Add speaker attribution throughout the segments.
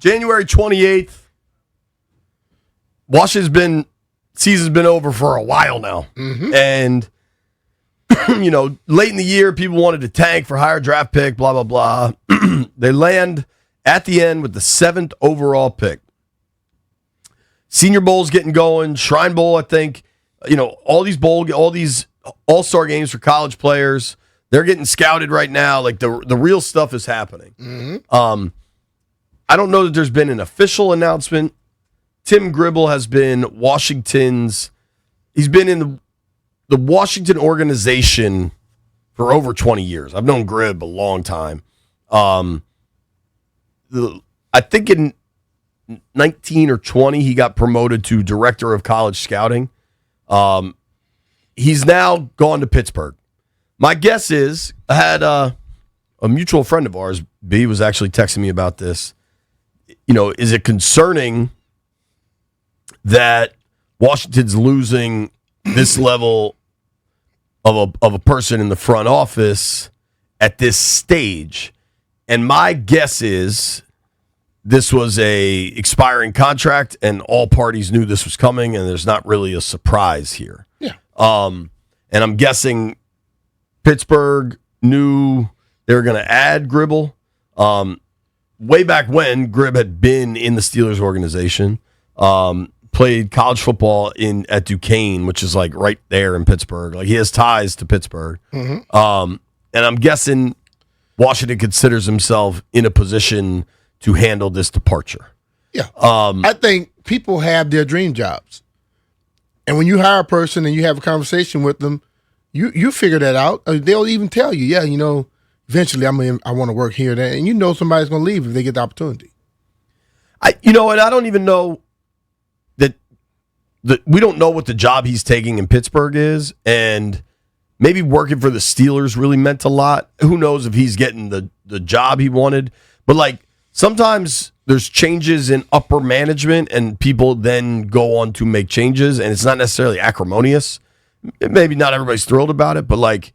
Speaker 1: January 28th. Season's been over for a while now. Mm-hmm. And, late in the year, people wanted to tank for higher draft pick, blah, blah, blah. They land at the end with the 7th overall pick. Senior Bowl's getting going. Shrine Bowl, I think. All these all-star games for college players, they're getting scouted right now. Like, the real stuff is happening. Mm-hmm. I don't know that there's been an official announcement. Tim Gribble has been he's been in the Washington organization for over 20 years. I've known Grib a long time. I think in 19 or 20, he got promoted to director of college scouting. He's now gone to Pittsburgh. My guess is, I had a mutual friend of ours, B, was actually texting me about this. Is it concerning that Washington's losing this level of a person in the front office at this stage? And my guess is this was a expiring contract, and all parties knew this was coming, and there's not really a surprise here.
Speaker 2: Yeah.
Speaker 1: And I'm guessing Pittsburgh knew they were going to add Gribble. Way back when, Grib had been in the Steelers organization, played college football at Duquesne, which is like right there in Pittsburgh. Like, he has ties to Pittsburgh. Mm-hmm. And I'm guessing Washington considers himself in a position to handle this departure.
Speaker 2: Yeah. I think people have their dream jobs. And when you hire a person and you have a conversation with them, you figure that out. They'll even tell you, eventually I want to work here, there. And somebody's going to leave if they get the opportunity.
Speaker 1: And I don't even know that we don't know what the job he's taking in Pittsburgh is, and maybe working for the Steelers really meant a lot. Who knows if he's getting the job he wanted. But, like, sometimes there's changes in upper management, and people then go on to make changes, and it's not necessarily acrimonious. Maybe not everybody's thrilled about it, but, like,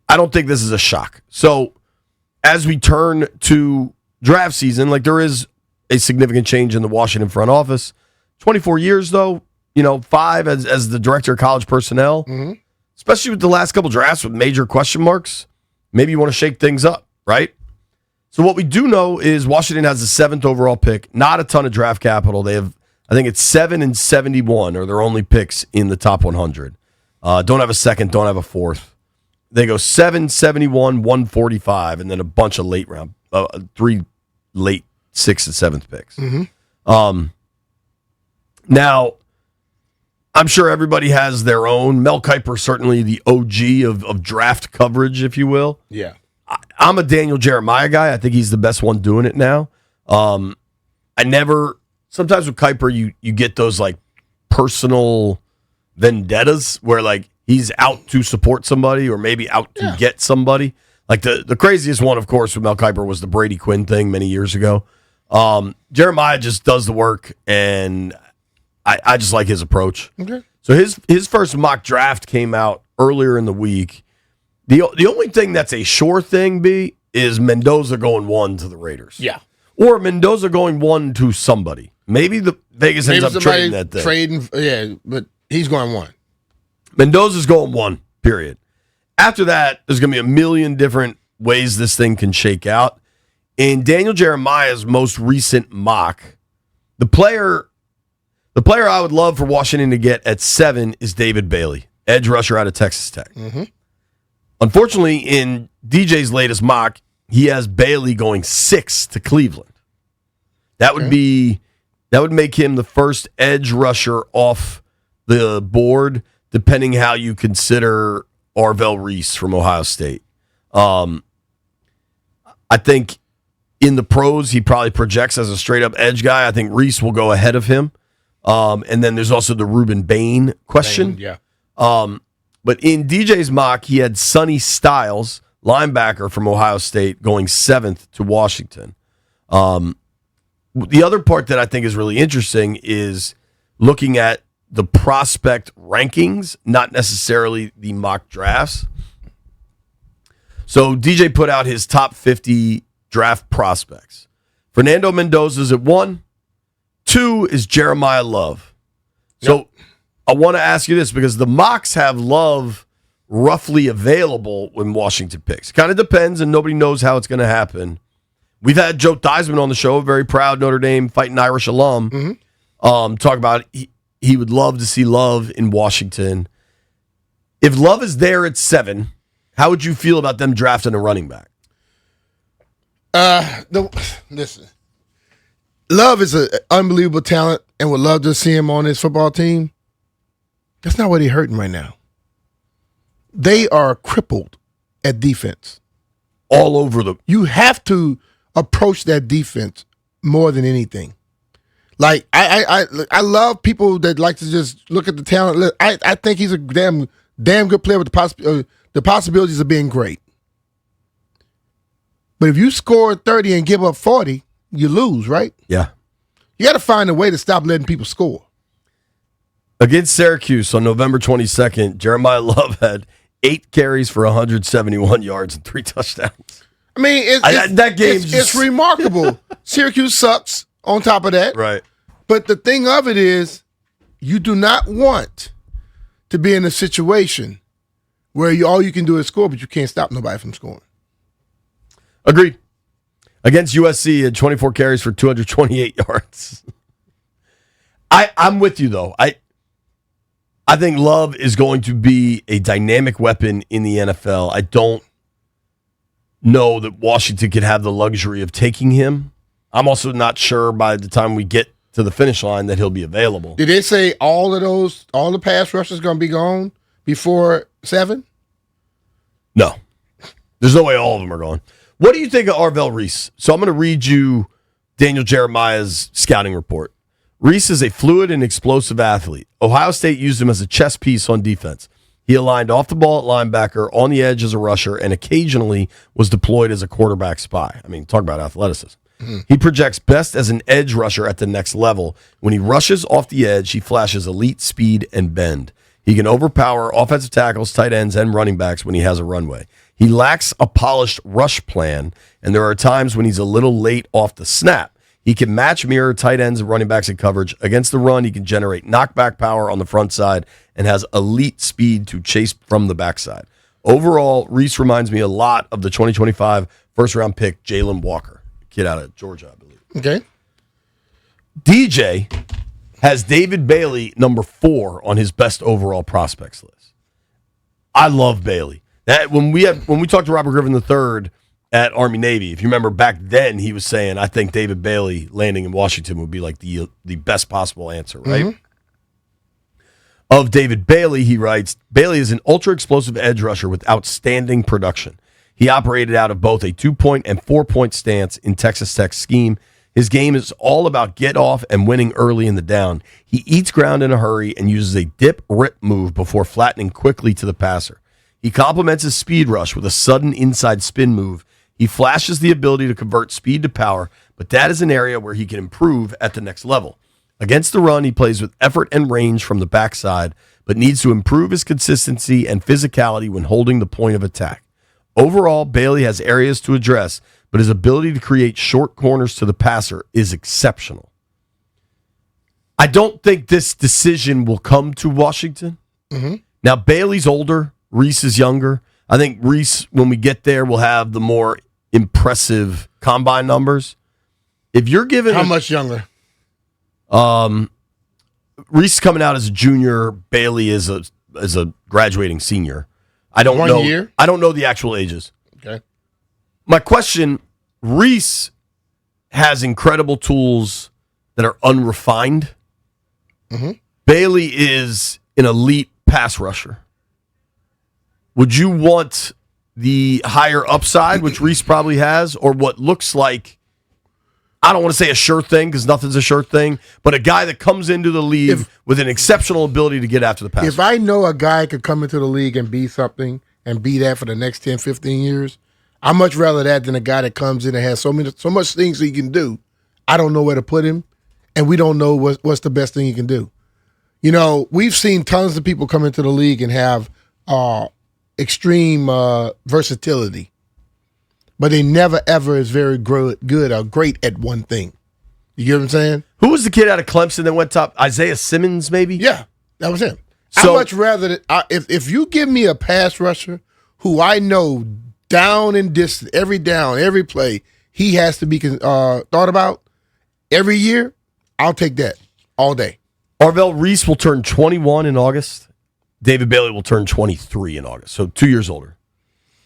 Speaker 1: I don't think this is a shock. So as we turn to draft season, like, there is a significant change in the Washington front office. 24 years, though, 5 as the director of college personnel, mm-hmm. especially with the last couple drafts with major question marks. Maybe you want to shake things up, right? So what we do know is Washington has the 7th overall pick, not a ton of draft capital. They have, I think it's 7 and 71 are their only picks in the top 100. Don't have a second, don't have a fourth. They go 7, 71, 145, and then a bunch of late round, 3 late 6th and 7th picks. Mm-hmm. Now, I'm sure everybody has their own. Mel Kiper, certainly the OG of draft coverage, if you will.
Speaker 2: Yeah.
Speaker 1: I'm a Daniel Jeremiah guy. I think he's the best one doing it now. Sometimes with Kiper, you get those, like, personal vendettas where, like, he's out to support somebody or maybe out to get somebody. Like, the craziest one, of course, with Mel Kiper was the Brady Quinn thing many years ago. Jeremiah just does the work, and I just like his approach.
Speaker 2: Okay.
Speaker 1: So his first mock draft came out earlier in the week. The only thing that's a sure thing, B, is Mendoza going 1 to the Raiders.
Speaker 2: Yeah.
Speaker 1: Or Mendoza going 1 to somebody. Maybe the Vegas ends up trading that thing.
Speaker 2: But he's going 1.
Speaker 1: Mendoza's going 1, period. After that, there's going to be a million different ways this thing can shake out. In Daniel Jeremiah's most recent mock, the player I would love for Washington to get at 7 is David Bailey, edge rusher out of Texas Tech. Mm-hmm. Unfortunately, in DJ's latest mock, he has Bailey going 6 to Cleveland. That would make him the first edge rusher off the board, depending how you consider Arvell Reese from Ohio State. I think in the pros, he probably projects as a straight-up edge guy. I think Reese will go ahead of him. And then there's also the Reuben Bain question. But in DJ's mock, he had Sonny Styles, linebacker from Ohio State, going 7th to Washington. The other part that I think is really interesting is looking at the prospect rankings, not necessarily the mock drafts. So DJ put out his top 50 draft prospects. Fernando Mendoza's at 1. 2 is Jeremiah Love. So I want to ask you this because the mocks have Love roughly available when Washington picks. Kind of depends, and nobody knows how it's going to happen. We've had Joe Theismann on the show, a very proud Notre Dame Fighting Irish alum, talk about he would love to see Love in Washington. If Love is there at 7, how would you feel about them drafting a running back?
Speaker 2: Listen, Love is an unbelievable talent and would love to see him on his football team. That's not what he's hurting right now. They are crippled at defense.
Speaker 1: All over them.
Speaker 2: You have to approach that defense more than anything. Like, I love people that like to just look at the talent. I think he's a damn good player with the possibilities of being great. But if you score 30 and give up 40, you lose, right?
Speaker 1: Yeah.
Speaker 2: You got to find a way to stop letting people score.
Speaker 1: Against Syracuse on November 22nd, Jeremiah Love had 8 carries for 171 yards and 3 touchdowns.
Speaker 2: I mean, it's remarkable. Syracuse sucks on top of that.
Speaker 1: Right.
Speaker 2: But the thing of it is, you do not want to be in a situation where all you can do is score, but you can't stop nobody from scoring.
Speaker 1: Agreed. Against USC, he had 24 carries for 228 yards. I'm with you, though. I think Love is going to be a dynamic weapon in the NFL. I don't know that Washington could have the luxury of taking him. I'm also not sure by the time we get to the finish line that he'll be available.
Speaker 2: Did they say all the pass rushers going to be gone before 7?
Speaker 1: No. There's no way all of them are gone. What do you think of Arvell Reese? So I'm going to read you Daniel Jeremiah's scouting report. Reese is a fluid and explosive athlete. Ohio State used him as a chess piece on defense. He aligned off the ball at linebacker, on the edge as a rusher, and occasionally was deployed as a quarterback spy. I mean, talk about athleticism. He projects best as an edge rusher at the next level. When he rushes off the edge, he flashes elite speed and bend. He can overpower offensive tackles, tight ends, and running backs when he has a runway. He lacks a polished rush plan, and there are times when he's a little late off the snap. He can match mirror tight ends and running backs in coverage. Against the run, he can generate knockback power on the front side and has elite speed to chase from the backside. Overall, Reese reminds me a lot of the 2025 first-round pick, Jalen Walker, kid out of Georgia, I believe.
Speaker 2: Okay.
Speaker 1: DJ has David Bailey number 4 on his best overall prospects list. I love Bailey. That when we talked to Robert Griffin III at Army Navy, if you remember back then, he was saying, I think David Bailey landing in Washington would be like the best possible answer, right? Mm-hmm. Of David Bailey, he writes, Bailey is an ultra-explosive edge rusher with outstanding production. He operated out of both a 2-point and 4-point stance in Texas Tech's scheme. His game is all about get off and winning early in the down. He eats ground in a hurry and uses a dip-rip move before flattening quickly to the passer. He complements his speed rush with a sudden inside spin move. He flashes the ability to convert speed to power, but that is an area where he can improve at the next level. Against the run, he plays with effort and range from the backside, but needs to improve his consistency and physicality when holding the point of attack. Overall, Bailey has areas to address, but his ability to create short corners to the passer is exceptional. I don't think this decision will come to Washington. Mm-hmm. Now, Bailey's older. Reese is younger. I think Reese, when we get there, will have the more impressive combine numbers. If you're given
Speaker 2: how much younger?
Speaker 1: Reese coming out as a junior, Bailey is a graduating senior. I don't know.
Speaker 2: 1 year?
Speaker 1: I don't know the actual ages.
Speaker 2: Okay.
Speaker 1: My question, Reese has incredible tools that are unrefined. Mm-hmm. Bailey is an elite pass rusher. Would you want the higher upside, which Reese probably has, or what looks like, I don't want to say a sure thing because nothing's a sure thing, but a guy that comes into the league with an exceptional ability to get after the passer?
Speaker 2: If I know a guy could come into the league and be something and be that for the next 10, 15 years, I'd much rather that than a guy that comes in and has so much things he can do. I don't know where to put him, and we don't know what's the best thing he can do. You know, we've seen tons of people come into the league and have extreme versatility. but they never ever is very good or great at one thing. You get what I'm saying?
Speaker 1: Who was the kid out of Clemson that went top? Isaiah Simmons, maybe?
Speaker 2: Yeah, that was him.
Speaker 1: So,
Speaker 2: I'd much rather if you give me a pass rusher who I know down and distance, every down, every play, he has to be thought about every year, I'll take that all day.
Speaker 1: Arvell Reese will turn 21 in August. David Bailey will turn 23 in August, so 2 years older.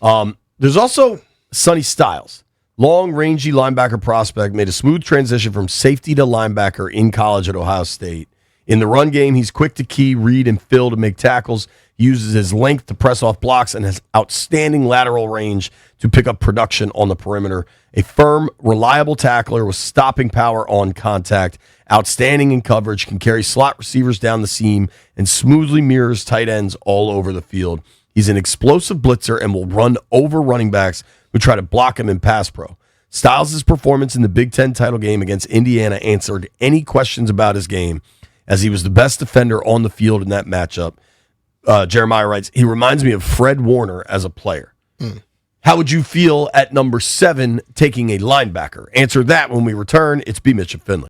Speaker 1: There's also Sonny Styles. Long, rangy linebacker prospect, made a smooth transition from safety to linebacker in college at Ohio State. In the run game, he's quick to key, read, and fill to make tackles. He uses his length to press off blocks and has outstanding lateral range to pick up production on the perimeter. A firm, reliable tackler with stopping power on contact. Outstanding in coverage, can carry slot receivers down the seam, and smoothly mirrors tight ends all over the field. He's an explosive blitzer and will run over running backs who try to block him in pass pro. Styles' performance in the Big Ten title game against Indiana answered any questions about his game, as he was the best defender on the field in that matchup. Jeremiah writes, he reminds me of Fred Warner as a player. How would you feel at number 7 taking a linebacker? Answer that when we return. It's BMitch and Finlay.